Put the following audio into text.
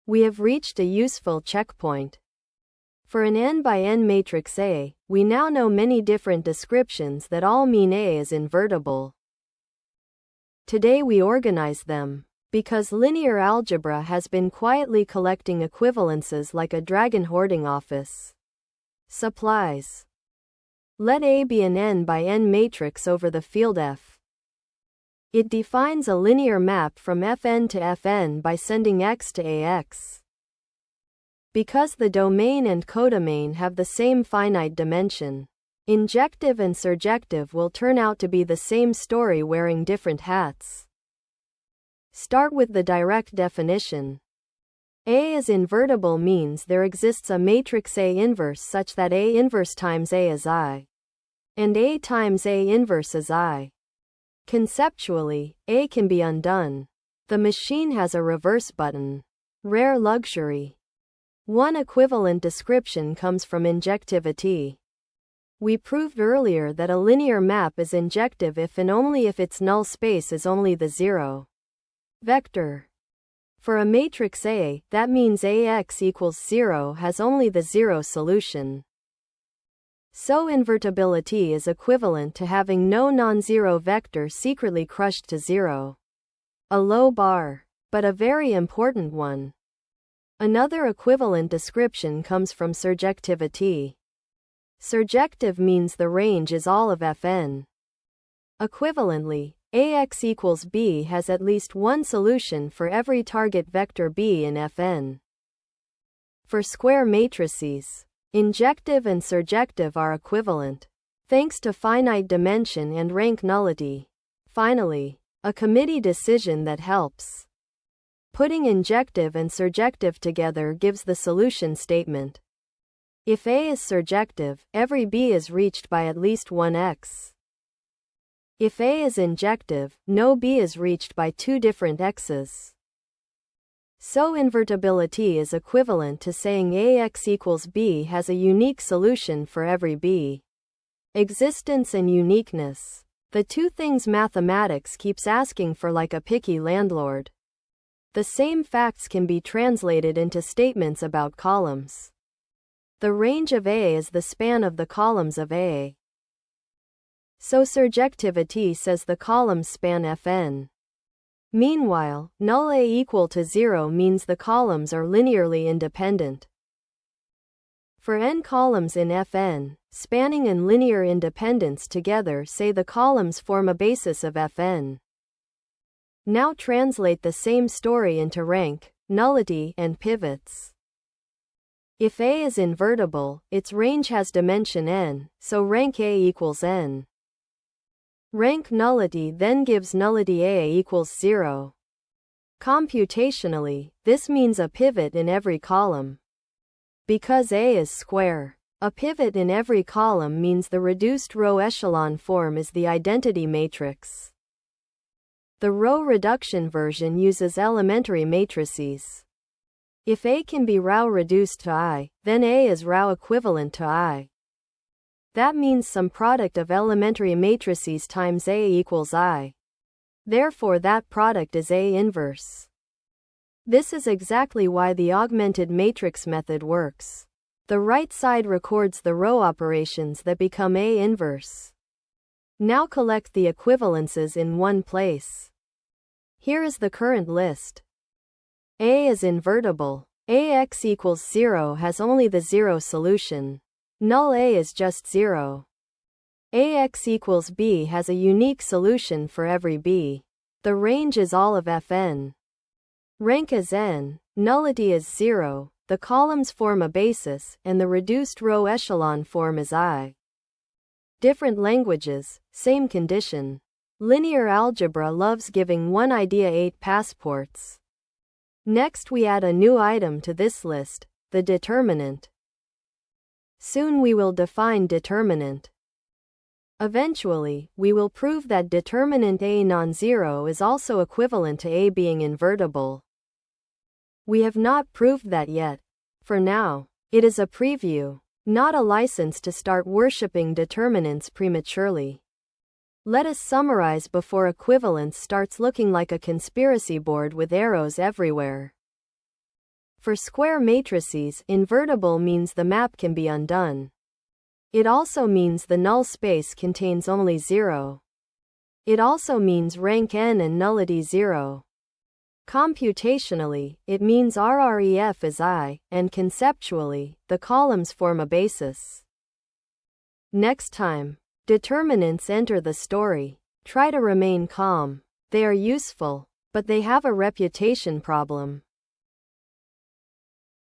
We have reached a useful checkpoint. For an n by n matrix A, we now know many different descriptions that all mean A is invertible. Today we organize them, because linear algebra has been quietly collecting equivalences like a dragon hoarding office supplies. Let A be an n by n matrix over the field F. It defines a linear map from Fn to Fn by sending x to Ax. Because the domain and codomain have the same finite dimension, injective and surjective will turn out to be the same story wearing different hats. Start with the direct definition. A is invertible means there exists a matrix A inverse such that A inverse times A is I, and A times A inverse is I. Conceptually, A can be undone. The machine has a reverse button. Rare luxury. One equivalent description comes from injectivity. We proved earlier that a linear map is injective if and only if its null space is only the zero vector. For a matrix A, that means Ax equals 0 has only the zero solution. So invertibility is equivalent to having no non-zero vector secretly crushed to zero. A low bar, but a very important one. Another equivalent description comes from surjectivity. Surjective means the range is all of Fn. Equivalently, Ax equals b has at least one solution for every target vector b in Fn. For square matrices, injective and surjective are equivalent, thanks to finite dimension and rank nullity. Finally, a committee decision that helps. Putting injective and surjective together gives the solution statement. If A is surjective, every B is reached by at least one X. If A is injective, no B is reached by two different X's. So invertibility is equivalent to saying Ax equals B has a unique solution for every B. Existence and uniqueness. The two things mathematics keeps asking for like a picky landlord. The same facts can be translated into statements about columns. The range of A is the span of the columns of A. So surjectivity says the columns span Fn. Meanwhile, null A equal to 0 means the columns are linearly independent. For n columns in Fn, spanning and linear independence together say the columns form a basis of Fn. Now translate the same story into rank, nullity, and pivots. If A is invertible, its range has dimension n, so rank A equals n. Rank nullity then gives nullity A equals 0. Computationally, this means a pivot in every column. Because A is square, a pivot in every column means the reduced row echelon form is the identity matrix. The row reduction version uses elementary matrices. If A can be row reduced to I, then A is row equivalent to I. That means some product of elementary matrices times A equals I. Therefore that product is A inverse. This is exactly why the augmented matrix method works. The right side records the row operations that become A inverse. Now collect the equivalences in one place. Here is the current list. A is invertible. Ax equals 0 has only the zero solution. Null A is just 0. Ax equals b has a unique solution for every b. The range is all of Fn. Rank is n, nullity is 0, the columns form a basis, and the reduced row echelon form is I. Different languages, same condition. Linear algebra loves giving one idea 8 passports. Next we add a new item to this list, the determinant. Soon we will define determinant. Eventually, we will prove that determinant A non-zero is also equivalent to A being invertible. We have not proved that yet. For now, it is a preview, not a license to start worshipping determinants prematurely. Let us summarize before equivalence starts looking like a conspiracy board with arrows everywhere. For square matrices, invertible means the map can be undone. It also means the null space contains only 0. It also means rank n and nullity 0. Computationally, it means RREF is I, and conceptually, the columns form a basis. Next time, determinants enter the story. Try to remain calm. They are useful, but they have a reputation problem.